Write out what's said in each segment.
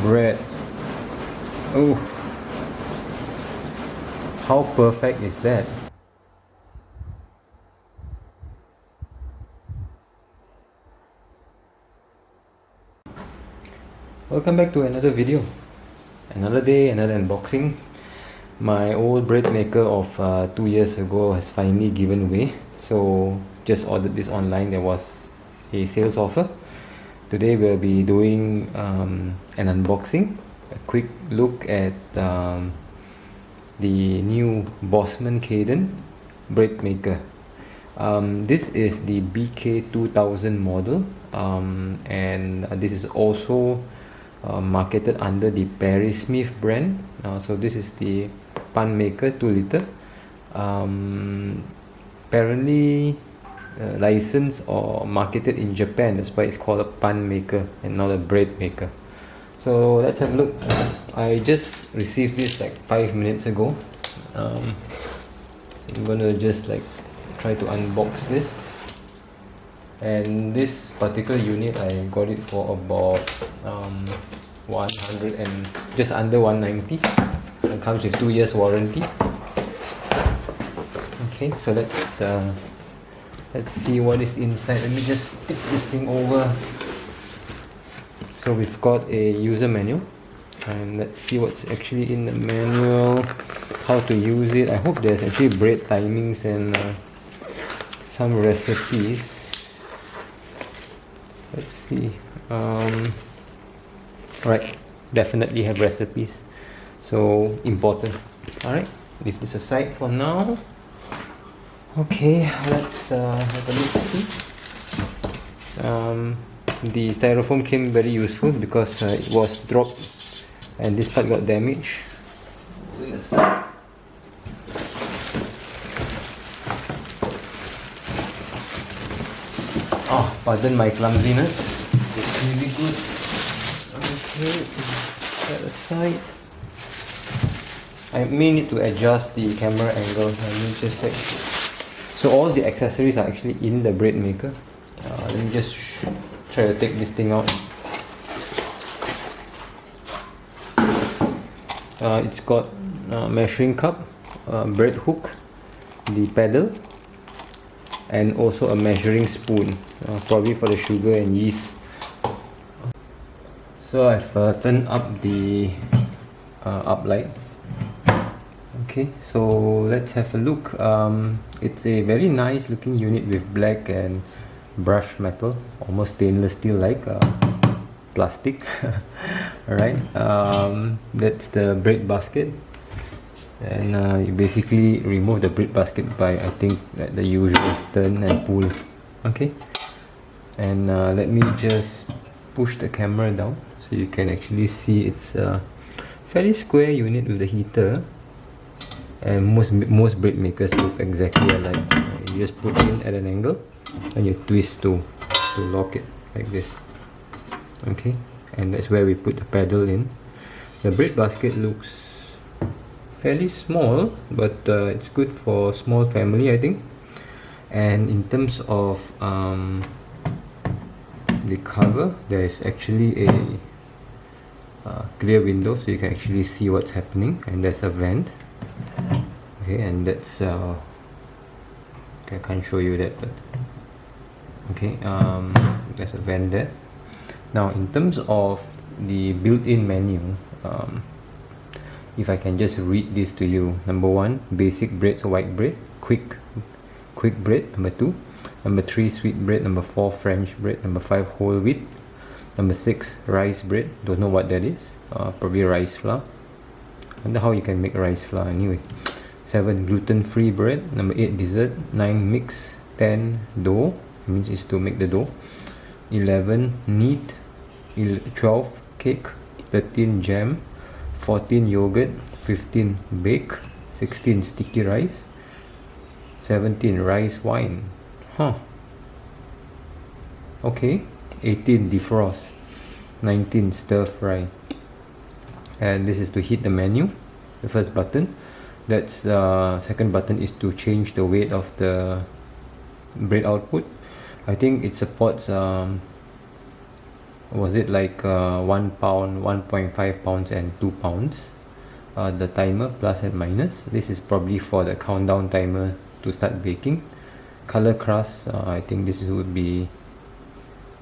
bread. Oh, how perfect is that? Welcome back to another video. Another day, another unboxing. My old bread maker of 2 years ago has finally given way, so just ordered this online. There was a sales offer. Today we'll be doing an unboxing, a quick look at the new Bossman Kaden bread maker. This is the BK2000 model, and this is also marketed under the PerySmith brand. So this is the Panmeka 2 liter. Apparently licensed or marketed in Japan. That's why it's called a Panmeka and not a bread maker. So let's have a look. I just received this like 5 minutes ago. I'm gonna just like try to unbox this. And this particular unit, I got it for about 100 and just under 190. It comes with 2 years warranty. Okay, so let's see what is inside. Let me just tip this thing over. So we've got a user manual, and let's see what's actually in the manual, how to use it. I hope there's actually bread timings and some recipes. Let's see. Right, definitely have recipes, so important. Alright, leave this aside for now. Okay, let's have a look. See, the styrofoam came very useful because it was dropped and this part got damaged. Oh, pardon my clumsiness. It's really good. Okay, set aside. I may need to adjust the camera angle. Let me just check. So all the accessories are actually in the bread maker. Let me just try to take this thing out. It's got a measuring cup, bread hook, the pedal, and also a measuring spoon, probably for the sugar and yeast. So I've turned up the up light. Okay, so let's have a look. It's a very nice looking unit with black and brushed metal, almost stainless steel like plastic. Alright, that's the bread basket, and you basically remove the bread basket by, I think, the usual turn and pull. Okay, and let me just push the camera down so you can actually see it's a fairly square unit with the heater. And most bread makers look exactly alike. You just put in at an angle and you twist to lock it like this. Okay, and that's where we put the pedal in. The bread basket looks fairly small, but it's good for small family, I think. And in terms of the cover, there is actually a clear window so you can actually see what's happening, and there's a vent. Okay, and that's okay, I can't show you that, but okay, there's a vent there. Now in terms of the built-in menu, if I can just read this to you: number 1, basic bread, so white bread. Quick bread, number 2. Number 3, sweet bread. Number 4, French bread. Number 5, whole wheat. Number 6, rice bread. Don't know what that is. Probably rice flour. Wonder how you can make rice flour anyway. 7, gluten-free bread. Number 8, dessert. 9, mix. 10, dough, means is to make the dough. 11, knead. 12, cake. 13, jam. 14, yogurt. 15, bake. 16, sticky rice. 17, rice wine. Okay. 18, defrost. 19, stir fry. And this is to hit the menu, the first button. That's second button is to change the weight of the bread output. I think it supports was it like 1 pound, 1.5 pounds and 2 pounds. The timer plus and minus, this is probably for the countdown timer to start baking. Color crust, I think this would be,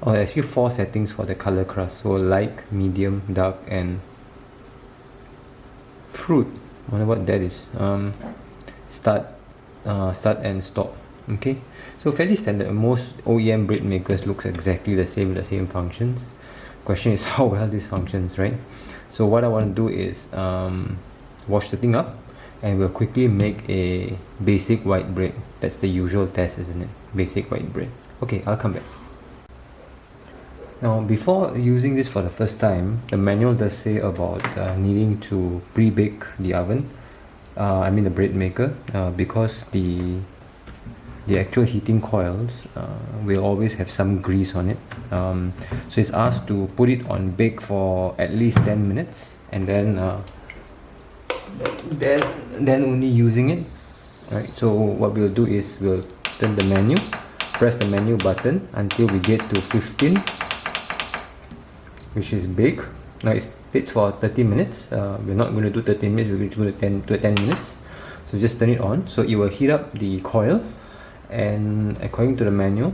oh, actually 4 settings for the color crust, so light, medium, dark and fruit. I wonder what that is. Start and stop. Okay, so fairly standard. Most OEM bread makers looks exactly the same functions. Question is how well this functions, right? So what I want to do is wash the thing up, and we'll quickly make a basic white bread. That's the usual test, isn't it? Basic white bread. Okay, I'll come back. Now, before using this for the first time, the manual does say about needing to pre-bake the oven. I mean the bread maker, because the actual heating coils will always have some grease on it. So it's asked to put it on bake for at least 10 minutes, and then only using it. Right, so what we'll do is we'll turn the menu, press the menu button until we get to 15, which is bake. Now it fits for 30 minutes. We're not going to do 30 minutes, we're going to do 10 minutes. So just turn it on, so it will heat up the coil, and according to the manual,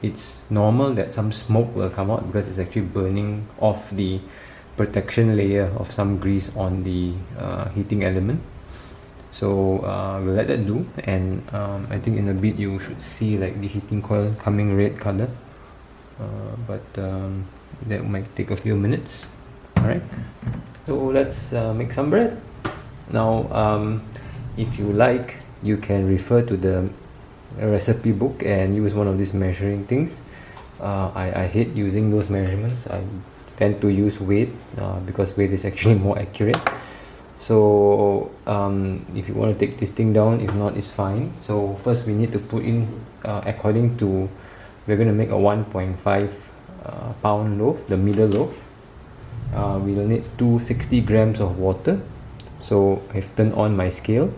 it's normal that some smoke will come out because it's actually burning off the protection layer of some grease on the heating element. So we'll let that do, and I think in a bit you should see like the heating coil coming red color, but that might take a few minutes. Alright, so let's make some bread. Now if you like, you can refer to the recipe book and use one of these measuring things. I hate using those measurements. I tend to use weight because weight is actually more accurate. So if you want to take this thing down, if not, it's fine. So first we need to put in, according to, we're going to make a 1.5 pound loaf, the middle loaf. We will need 260 grams of water. So I've turned on my scale.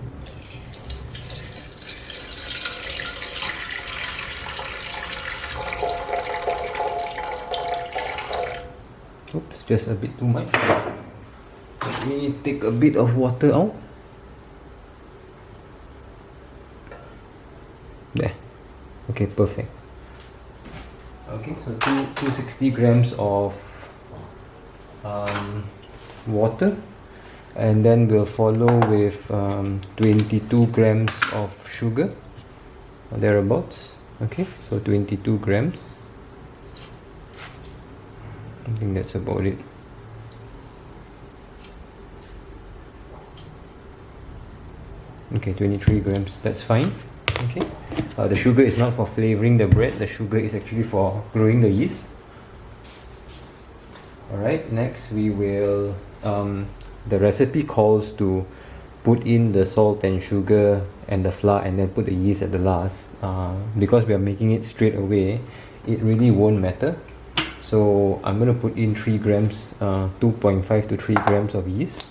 Oops, just a bit too much. Let me take a bit of water out. There. Okay, perfect. Okay, so 260 grams of water, and then we'll follow with 22 grams of sugar, or thereabouts. Okay, so 22 grams. I think that's about it. Okay, 23 grams, that's fine. Okay, the sugar is not for flavoring the bread, the sugar is actually for growing the yeast. Alright, next we will, the recipe calls to put in the salt and sugar and the flour and then put the yeast at the last. Because we are making it straight away, it really won't matter. So I'm going to put in 3 grams, 2.5 to 3 grams of yeast.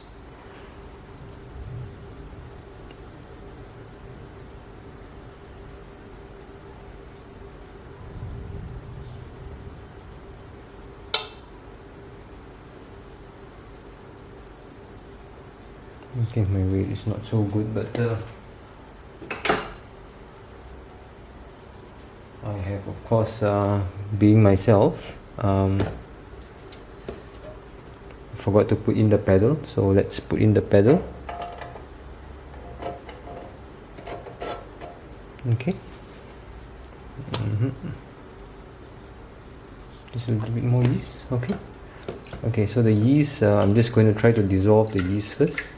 Okay, my weight is not so good, but I have, of course, being myself, forgot to put in the pedal, so let's put in the pedal. Okay. Just a little bit more yeast. Okay. Okay, so the yeast, I'm just going to try to dissolve the yeast first,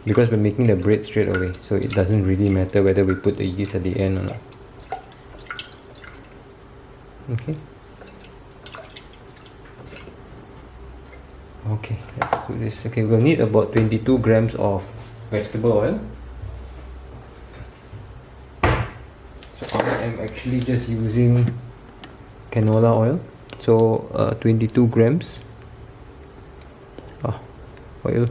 because we're making the bread straight away, so it doesn't really matter whether we put the yeast at the end or not. Okay. Okay, let's do this. Okay, we'll need about 22 grams of vegetable oil. So I am actually just using canola oil. So 22 grams oil.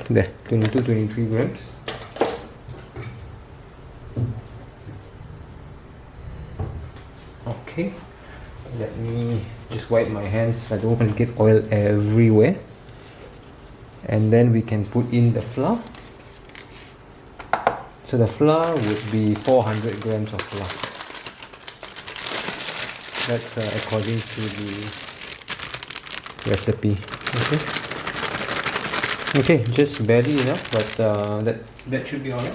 There, 23 grams. Okay, let me just wipe my hands so I don't want to get oil everywhere. And then we can put in the flour. So the flour would be 400 grams of flour. That's according to the recipe. Okay, just barely enough, but that should be alright.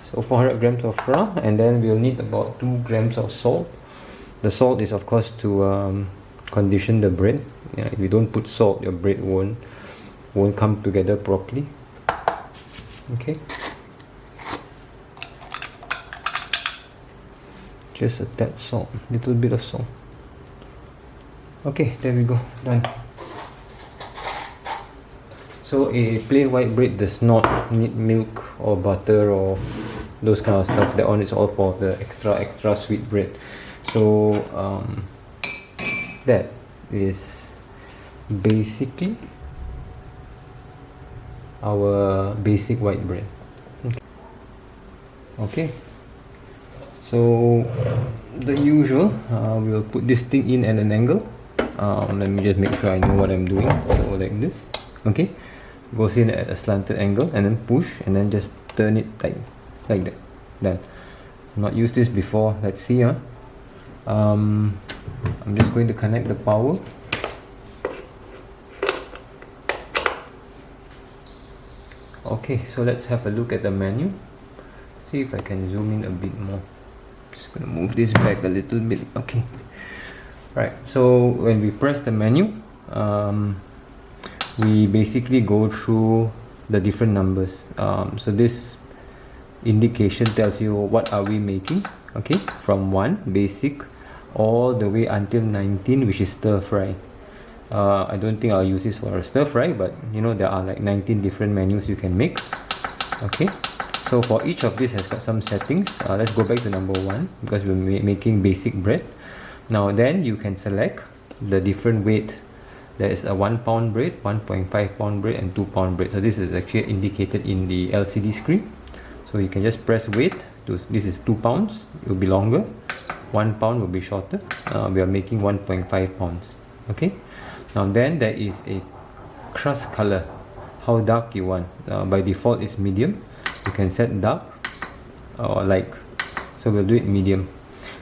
So 400 grams of flour, and then we'll need about 2 grams of salt. The salt is of course to condition the bread. Yeah, if you don't put salt, your bread won't come together properly. Okay. Just a tad salt, little bit of salt. Okay, there we go, done. So a plain white bread does not need milk or butter or those kind of stuff. That one is all for the extra sweet bread. So that is basically our basic white bread. Okay. So the usual, we'll put this thing in at an angle. Let me just make sure I know what I'm doing. So like this. Okay, goes in at a slanted angle, and then push, and then just turn it tight like that. Done. Not used this before. Let's see. I'm just going to connect the power. Okay, so let's have a look at the menu. See if I can zoom in a bit more. Just gonna move this back a little bit. Okay, right, so when we press the menu, we basically go through the different numbers. So this indication tells you what are we making. Okay, from 1 basic all the way until 19, which is stir fry. I don't think I'll use this for a stir fry, but you know, there are like 19 different menus you can make. Okay, so for each of these has got some settings. Let's go back to number 1 because we're making basic bread. Now then you can select the different weight. There is a 1 pound bread, 1.5 pound bread, and 2 pound bread. So this is actually indicated in the LCD screen. So you can just press weight. This is 2 pounds, it will be longer. 1 pound will be shorter. We are making 1.5 pounds. Okay, now then there is a crust color, how dark you want. By default is medium. You can set dark or light, so we'll do it medium.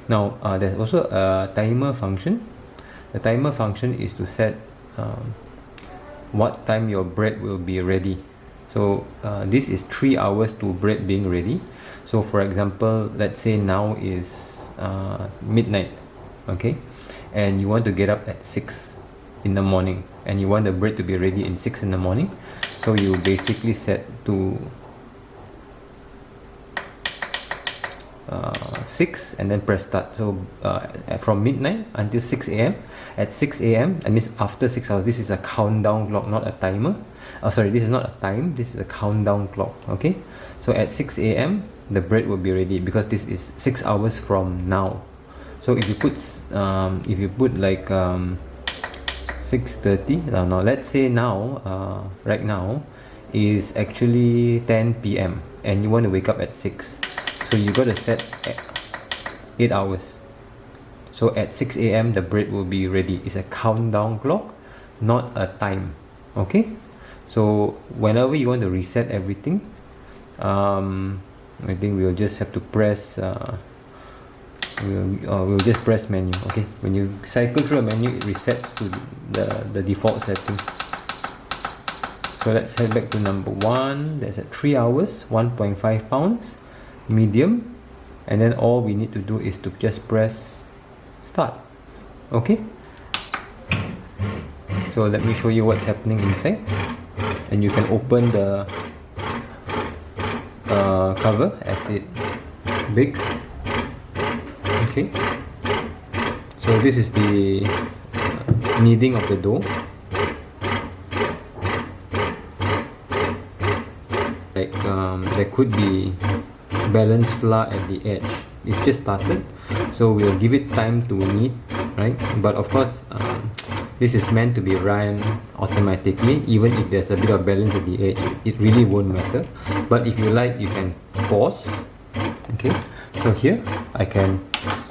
Now there's also a timer function. The timer function is to set what time your bread will be ready. So this is 3 hours to bread being ready. So for example, let's say now is midnight, okay, and you want to get up at 6 in the morning, and you want the bread to be ready in 6 in the morning. So you basically set to 6 and then press start. So from midnight until 6 a.m. At 6 a.m. that means after 6 hours. This is a countdown clock, not a timer. Sorry, this is not a time, this is a countdown clock. Okay, so at 6 a.m. the bread will be ready because this is 6 hours from now. So if you put like 6:30, now let's say now right now is actually 10 p.m. and you want to wake up at 6, so you got to set 8 hours. So at 6 a.m. the bread will be ready. It's a countdown clock, not a time. Okay, so whenever you want to reset everything, I think we'll just have to press we'll just press menu. Okay, when you cycle through a menu, it resets to the default setting. So let's head back to number 1. That's at 3 hours, 1.5 pounds, medium, and then all we need to do is to just press start. Okay, so let me show you what's happening inside, and you can open the cover as it bakes. Okay, so this is the kneading of the dough. Like there could be balanced flour at the edge. It's just started, so we'll give it time to knead, right? But of course this is meant to be run automatically. Even if there's a bit of balance at the edge, it really won't matter. But if you like, you can pause. Okay, so here I can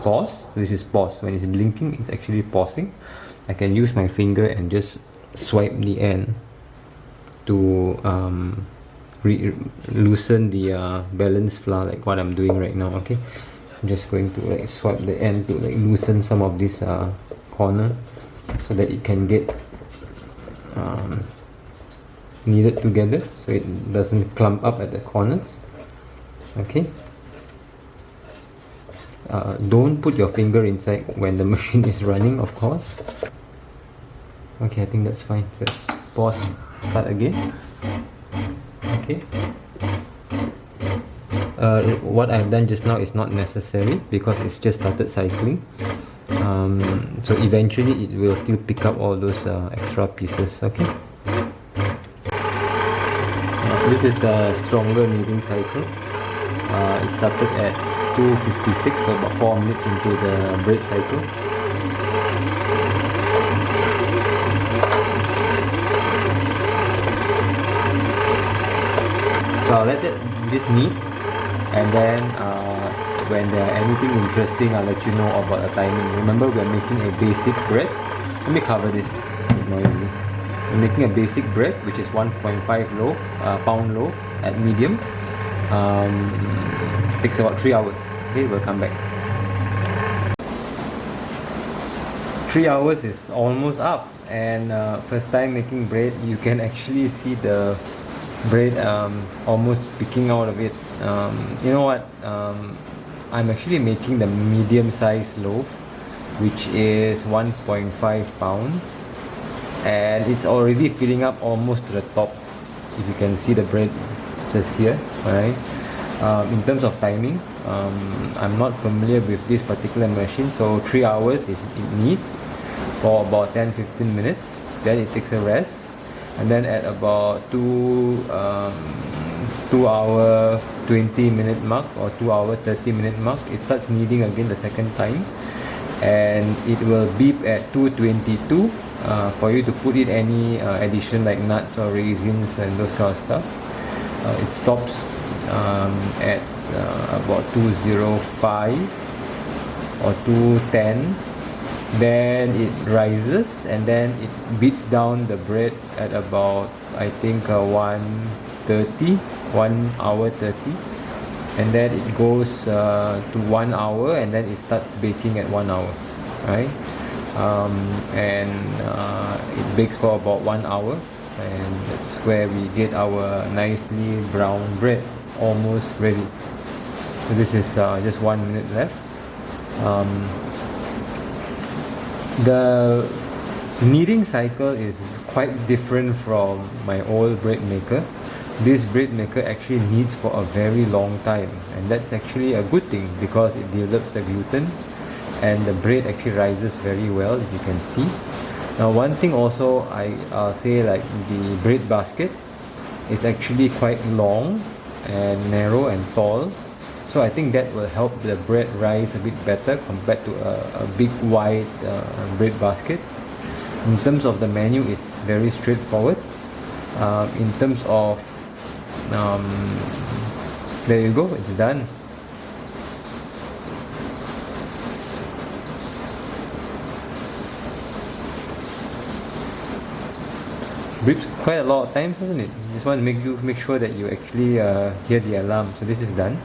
pause. This is pause. When it's blinking, it's actually pausing. I can use my finger and just swipe the end to loosen the balance flour, like what I'm doing right now. Okay, I'm just going to like swipe the end to like loosen some of this corner so that it can get kneaded together, so it doesn't clump up at the corners. Okay, don't put your finger inside when the machine is running, of course. Okay, I think that's fine. Let's pause, start again. Okay. What I've done just now is not necessary because it's just started cycling. So eventually it will still pick up all those extra pieces. Okay. This is the stronger kneading cycle. It started at 256, so about 4 minutes into the bread cycle. So I'll let this knead, and then when there's anything interesting, I'll let you know about the timing. Remember, we're making a basic bread. Let me cover this, it's a bit noisy. We're making a basic bread, which is 1.5 pound loaf at medium. It takes about 3 hours. Okay, we'll come back. 3 hours is almost up, and first time making bread, you can actually see the bread almost picking out of it. You know what, I'm actually making the medium size loaf, which is 1.5 pounds, and it's already filling up almost to the top. If you can see the bread just here. Alright, in terms of timing, I'm not familiar with this particular machine, so 3 hours it needs for about 10-15 minutes. Then it takes a rest, and then at about 2 hour 20-minute mark or 2 hour 30-minute mark, it starts kneading again the second time, and it will beep at 2:22 for you to put in any addition like nuts or raisins and those kind of stuff. It stops at about 2:05 or 2:10. Then it rises, and then it beats down the bread at about, I think, 1:30, 1 hour 30, and then it goes to 1 hour, and then it starts baking at 1 hour, right? And it bakes for about 1 hour, and that's where we get our nicely brown bread, almost ready. So this is just 1 minute left. The kneading cycle is quite different from my old bread maker. This bread maker actually kneads for a very long time, and that's actually a good thing because it develops the gluten, and the bread actually rises very well, if you can see. Now, one thing also I'll say, like the bread basket, it's actually quite long and narrow and tall, so I think that will help the bread rise a bit better compared to a big wide bread basket. In terms of the menu, it's very straightforward. In terms of there you go, it's done. Beeps quite a lot of times, doesn't it? Just want to make sure that you actually hear the alarm. So this is done.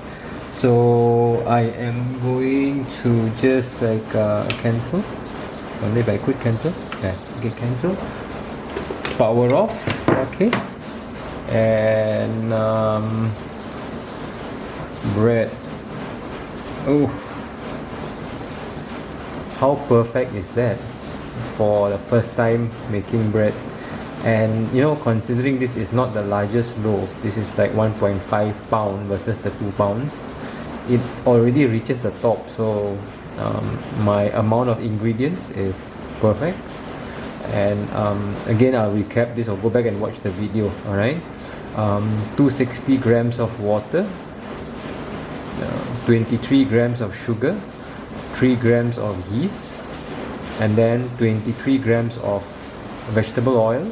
So I am going to just like cancel. So maybe I could cancel. Yeah, okay, cancel. Power off. Okay. And bread. Oh, how perfect is that for the first time making bread? And you know, considering this is not the largest loaf, this is like 1.5 pound versus the 2 pounds, it already reaches the top. So my amount of ingredients is perfect. And again, I'll recap this or go back and watch the video. Alright, 260 grams of water, 23 grams of sugar, 3 grams of yeast, and then 23 grams of vegetable oil,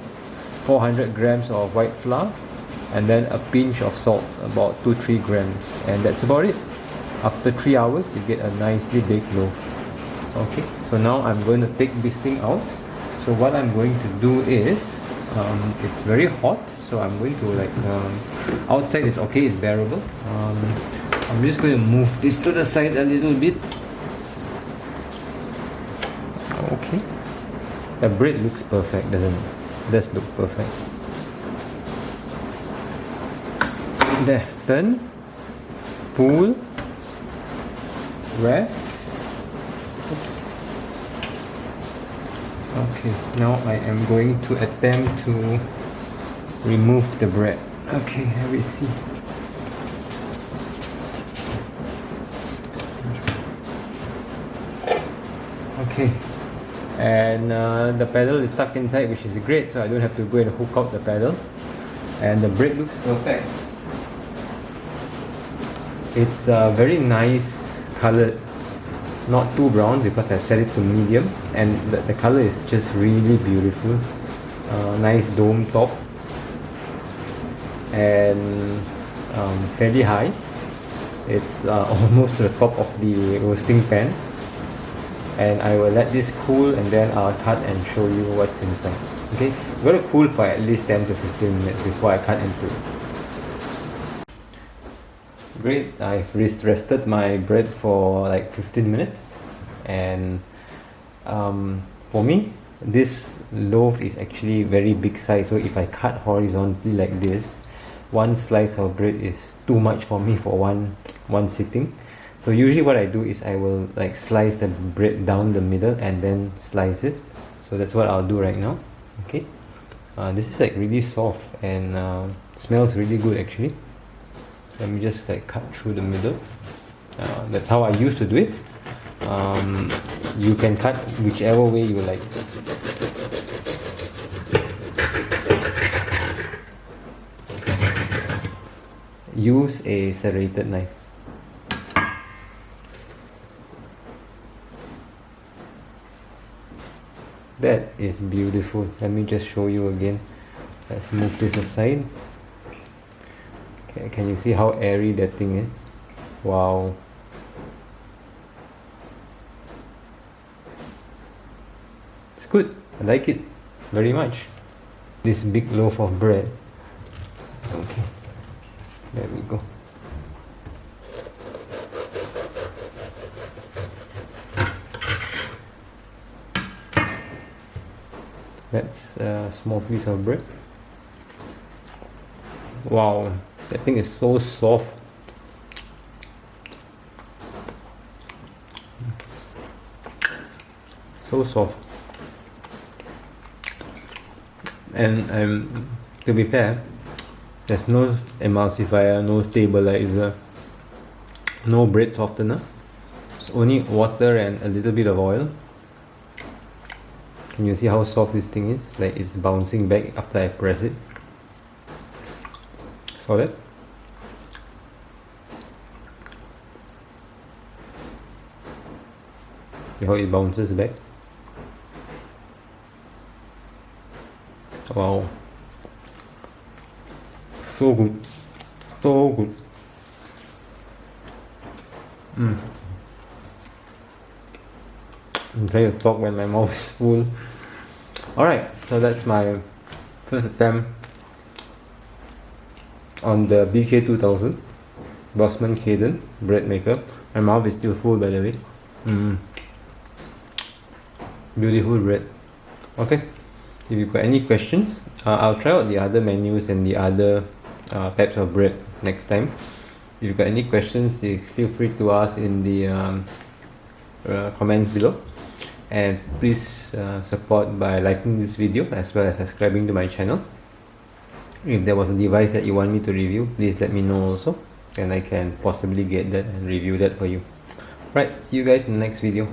400 grams of white flour, and then a pinch of salt, about 2-3 grams, and that's about it. After 3 hours, you get a nicely baked loaf. Okay, so now I'm going to take this thing out. So what I'm going to do is, it's very hot, so I'm going to like, outside is okay, it's bearable. I'm just going to move this to the side a little bit. Okay, the bread looks perfect, doesn't it? Does look perfect. There, turn, pull, rest. Oops. Okay, now I am going to attempt to remove the bread. Okay, let me see. Okay, and the pedal is stuck inside, which is great, so I don't have to go and hook out the pedal. And the bread looks perfect. It's very nice colored, not too brown because I've set it to medium, and the color is just really beautiful. Nice dome top, and fairly high. It's almost to the top of the roasting pan, and I will let this cool and then I'll cut and show you what's inside. Okay, I'm going to cool for at least 10 to 15 minutes before I cut into it. Great, I've rested my bread for like 15 minutes, and for me this loaf is actually very big size, so if I cut horizontally like this, one slice of bread is too much for me for one sitting. So usually what I do is I will like slice the bread down the middle and then slice it. So that's what I'll do right now. Okay, this is like really soft and smells really good actually. Let me just like cut through the middle. That's how I used to do it. You can cut whichever way you like. Use a serrated knife. That is beautiful. Let me just show you again. Let's move this aside. Okay, can you see how airy that thing is? Wow. It's good. I like it very much. This big loaf of bread. Okay. There we go. That's a small piece of bread. Wow, that thing is so soft. So soft. And to be fair, there's no emulsifier, no stabilizer, no bread softener. It's only water and a little bit of oil. Can you see how soft this thing is? Like it's bouncing back after I press it. Saw that? See how it bounces back? Wow. So good. So good. I'm trying to talk when my mouth is full. Alright, so that's my first attempt on the BK2000 Bossman Kaden Breadmaker. My mouth is still full, by the way. Beautiful bread. Okay, if you've got any questions, I'll try out the other menus and the other types of bread next time. If you've got any questions, feel free to ask in the comments below. And please support by liking this video as well as subscribing to my channel. If there was a device that you want me to review, please let me know also, and I can possibly get that and review that for you. Right, see you guys in the next video.